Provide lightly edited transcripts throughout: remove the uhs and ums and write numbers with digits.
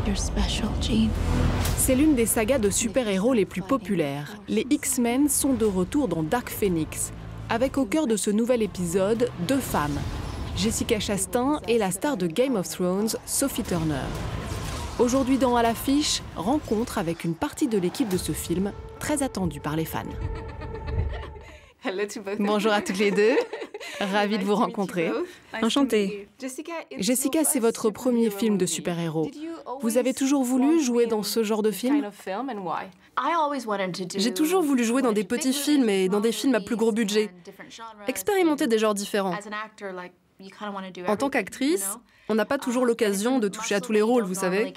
You're special, Jean. C'est l'une des sagas de super-héros les plus populaires. Les X-Men sont de retour dans Dark Phoenix, avec au cœur de ce nouvel épisode 2 femmes. Jessica Chastain et la star de Game of Thrones, Sophie Turner. Aujourd'hui dans À l'affiche, rencontre avec une partie de l'équipe de ce film, très attendue par les fans. Bonjour à toutes les deux, ravie de vous rencontrer. Enchantée. Jessica, c'est votre premier film de super-héros. Vous avez toujours voulu jouer dans ce genre de film? J'ai toujours voulu jouer dans des petits films et dans des films à plus gros budget. Expérimenter des genres différents. En tant qu'actrice, on n'a pas toujours l'occasion de toucher à tous les rôles, vous savez.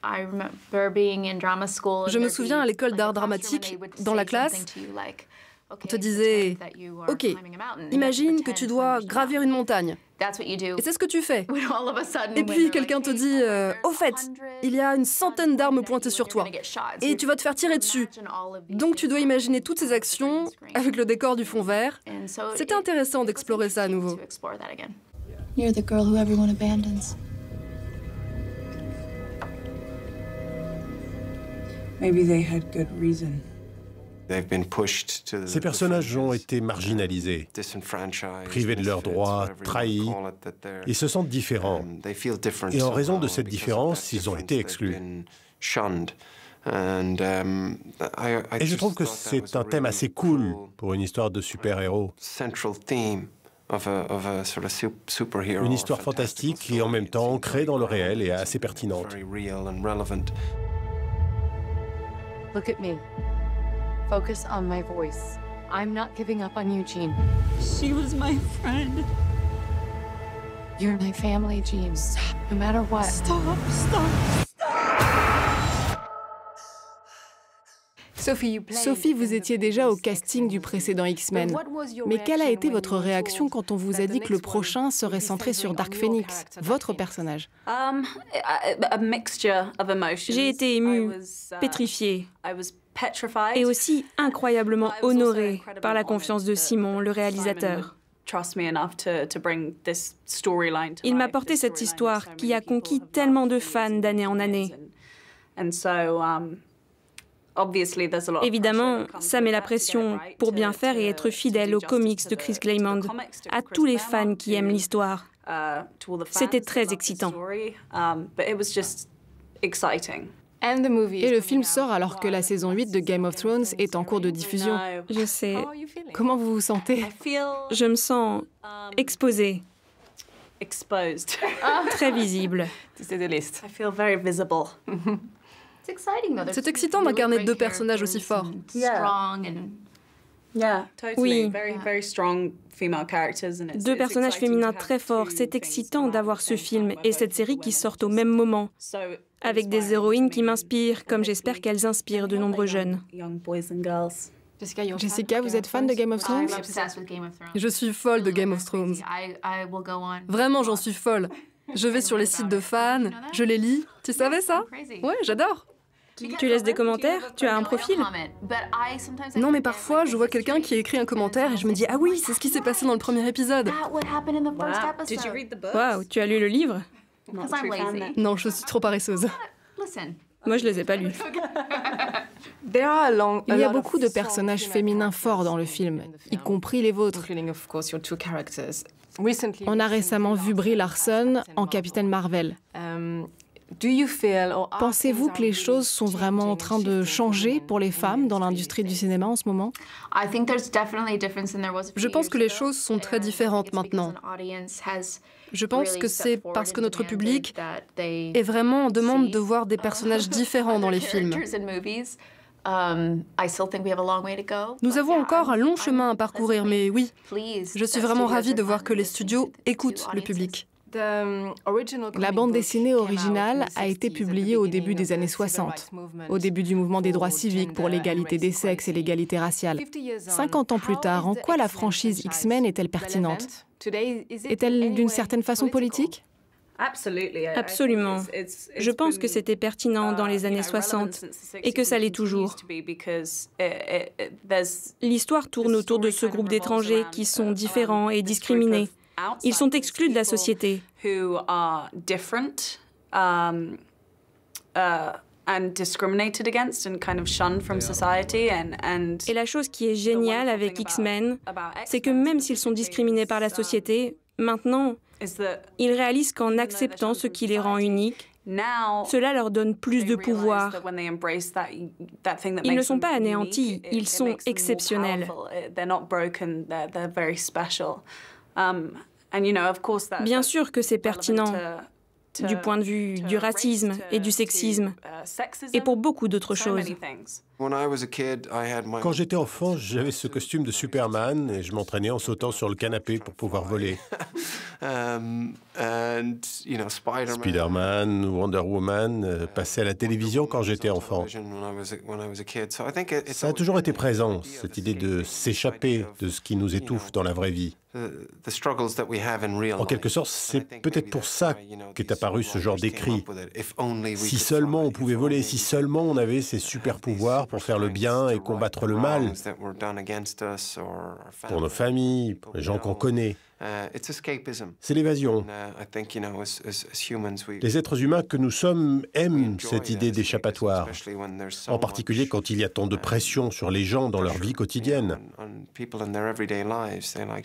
Je me souviens à l'école d'art dramatique, dans la classe, on te disait « Ok, imagine que tu dois gravir une montagne. » Et c'est ce que tu fais. Et puis quelqu'un te dit « Au fait, il y a une centaine d'armes pointées sur toi. Et tu vas te faire tirer dessus. » Donc tu dois imaginer toutes ces actions avec le décor du fond vert. C'était intéressant d'explorer ça à nouveau. You're the girl who everyone abandons. Maybe they had good reason. Ces personnages ont été marginalisés, privés de leurs droits, trahis. Ils se sentent différents. Et en raison de cette différence, ils ont été exclus. Et je trouve que c'est un thème assez cool pour une histoire de super-héros. Une histoire fantastique et en même temps ancrée dans le réel et assez pertinente. Look at me. Focus on my voice. I'm not giving up on you, Jean. She was my friend. You're my family, Jean. No matter what. Stop. Sophie, vous étiez déjà au casting du précédent X-Men. Mais quelle a été votre réaction quand on vous a dit que le prochain serait centré sur Dark Phoenix, votre personnage? J'ai été émue, pétrifiée, et aussi incroyablement honorée par la confiance de Simon, le réalisateur. Il m'a porté cette histoire qui a conquis tellement de fans d'année en année. Évidemment, ça met la pression pour bien faire et être fidèle aux comics de Chris Claremont, à tous les fans qui aiment l'histoire. C'était très excitant. Et le film sort alors que la saison 8 de Game of Thrones est en cours de diffusion. Je sais. Comment vous vous sentez? Je me sens exposée. Très visible. C'est excitant d'incarner 2 personnages aussi forts. Oui. 2 personnages féminins très forts. C'est excitant d'avoir ce film et cette série qui sortent au même moment, avec des héroïnes qui m'inspirent, comme j'espère qu'elles inspirent de nombreux jeunes. Jessica, vous êtes fan de Game of Thrones? Je suis folle de Game of Thrones. Vraiment, j'en suis folle. Je vais sur les sites de fans, je les lis. Tu savais ça? Ouais, j'adore. Tu laisses des commentaires? Tu as un profil? Non, mais parfois, je vois quelqu'un qui écrit un commentaire et je me dis « Ah oui, c'est ce qui s'est passé dans le premier épisode. » Waouh, tu as lu le livre? Non, je suis trop paresseuse. Moi, je les ai pas lus. Il y a beaucoup de personnages féminins forts dans le film, y compris les vôtres. On a récemment vu Brie Larson en Capitaine Marvel. Pensez-vous que les choses sont vraiment en train de changer pour les femmes dans l'industrie du cinéma en ce moment? Je pense que les choses sont très différentes maintenant. Je pense que c'est parce que notre public est vraiment en demande de voir des personnages différents dans les films. Nous avons encore un long chemin à parcourir, mais oui, je suis vraiment ravie de voir que les studios écoutent le public. La bande dessinée originale a été publiée au début des années 60, au début du mouvement des droits civiques pour l'égalité des sexes et l'égalité raciale. 50 ans plus tard, en quoi la franchise X-Men est-elle pertinente? Est-elle d'une certaine façon politique? Absolument. Je pense que c'était pertinent dans les années 60 et que ça l'est toujours. L'histoire tourne autour de ce groupe d'étrangers qui sont différents et discriminés. Ils sont exclus de la société. Et la chose qui est géniale avec X-Men, c'est que même s'ils sont discriminés par la société, maintenant, ils réalisent qu'en acceptant ce qui les rend uniques, cela leur donne plus de pouvoir. Ils ne sont pas anéantis, ils sont exceptionnels. Bien sûr que c'est pertinent du point de vue du racisme et du sexisme, et pour beaucoup d'autres choses. Quand j'étais enfant, j'avais ce costume de Superman et je m'entraînais en sautant sur le canapé pour pouvoir voler. Spider-Man ou Wonder Woman passaient à la télévision quand j'étais enfant. Ça a toujours été présent, cette idée de s'échapper de ce qui nous étouffe dans la vraie vie. En quelque sorte, c'est peut-être pour ça qu'est apparu ce genre d'écrit. Si seulement on pouvait voler, si seulement on avait ces super-pouvoirs pour faire le bien et combattre le mal, pour nos familles, pour les gens qu'on connaît. C'est l'évasion. Les êtres humains que nous sommes aiment cette idée d'échappatoire, en particulier quand il y a tant de pression sur les gens dans leur vie quotidienne.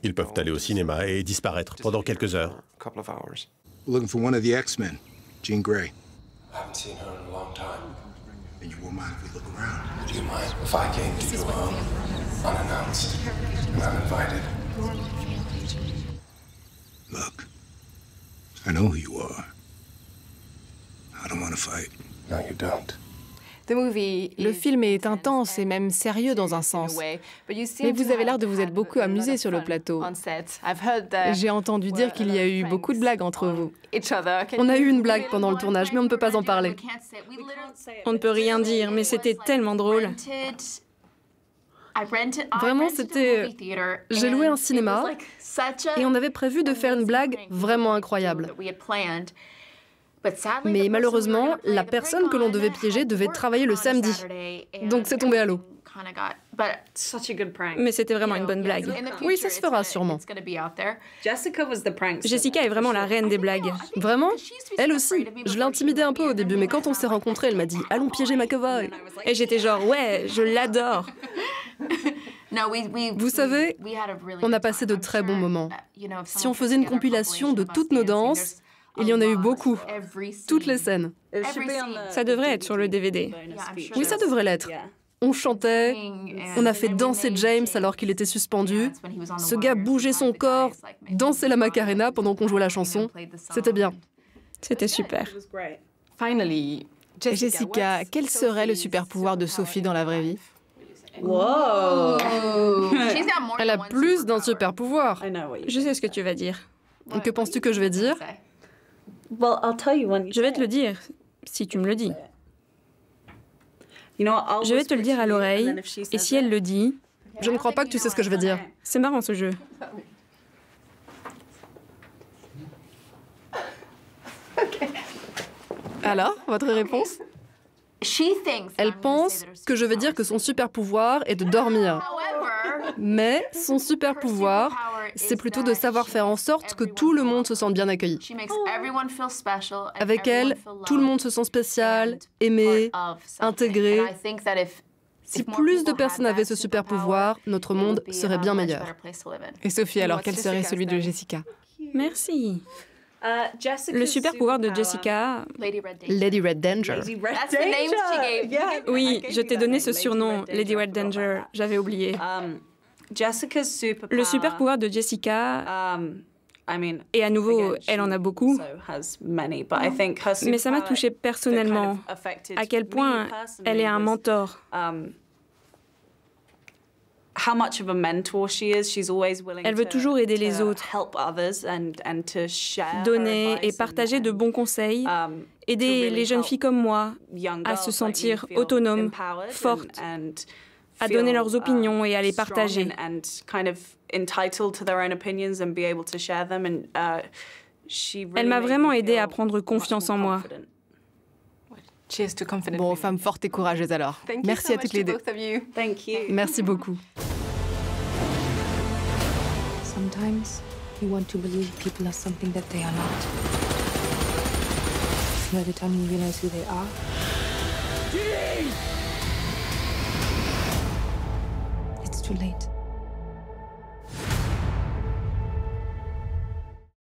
Ils peuvent aller au cinéma et disparaître pendant quelques heures. Looking for one of the X-Men, Jean Grey. I haven't seen her in a long time. And you won't mind if we look around? Do you mind if I came to you unannounced and uninvited? Look, I know who you are. I don't want to fight. No, you don't. Le film est intense et même sérieux dans un sens. Mais vous avez l'air de vous être beaucoup amusé sur le plateau. J'ai entendu dire qu'il y a eu beaucoup de blagues entre vous. On a eu une blague pendant le tournage, mais on ne peut pas en parler. On ne peut rien dire, mais c'était tellement drôle. Vraiment, c'était... J'ai loué un cinéma et on avait prévu de faire une blague vraiment incroyable. Mais malheureusement, la personne que l'on devait piéger devait travailler le samedi. Donc c'est tombé à l'eau. Mais c'était vraiment une bonne blague. Oui, ça se fera sûrement. Jessica est vraiment la reine des blagues. Vraiment? Elle aussi. Je l'intimidais un peu au début, mais quand on s'est rencontrés, elle m'a dit « Allons piéger McAvoy ». Et j'étais genre « Ouais, je l'adore ». Vous savez, on a passé de très bons moments. Si on faisait une compilation de toutes nos danses, il y en a eu beaucoup. Toutes les scènes. Ça devrait être sur le DVD. Oui, ça devrait l'être. On chantait, on a fait danser James alors qu'il était suspendu. Ce gars bougeait son corps, dansait la Macarena pendant qu'on jouait la chanson. C'était bien. C'était super. Jessica, quel serait le super pouvoir de Sophie dans la vraie vie? Wow. Elle a plus d'un super pouvoir. Je sais ce que tu vas dire. Que penses-tu que je vais dire? Je vais te le dire, si tu me le dis. Je vais te le dire à l'oreille, et si elle le dit... Je ne crois pas que tu sais ce que je vais dire. C'est marrant ce jeu. Alors, votre réponse? Elle pense que je vais dire que son super pouvoir est de dormir. Mais son super pouvoir, c'est plutôt de savoir faire en sorte que tout le monde se sente bien accueilli. Avec elle, tout le monde se sent spécial, aimé, intégré. Si plus de personnes avaient ce super pouvoir, notre monde serait bien meilleur. Et Sophie, alors quel serait celui de Jessica? Merci. Le super pouvoir de Jessica... Lady Red Danger. Oui, je t'ai donné ce surnom, Lady Red Danger. J'avais oublié. Le super pouvoir de Jessica... Et à nouveau, elle en a beaucoup. Mais ça m'a touchée personnellement. À quel point elle est un mentor. Elle veut toujours aider les autres, donner et partager de bons conseils, aider les jeunes filles comme moi à se sentir autonomes, fortes, à donner leurs opinions et à les partager. Elle m'a vraiment aidée à prendre confiance en moi. Bon, femmes fortes et courageuses alors. Merci à toutes les deux. Merci beaucoup. Sometimes You want to believe people are something that they are not. By the time you realize who they are, it's too late.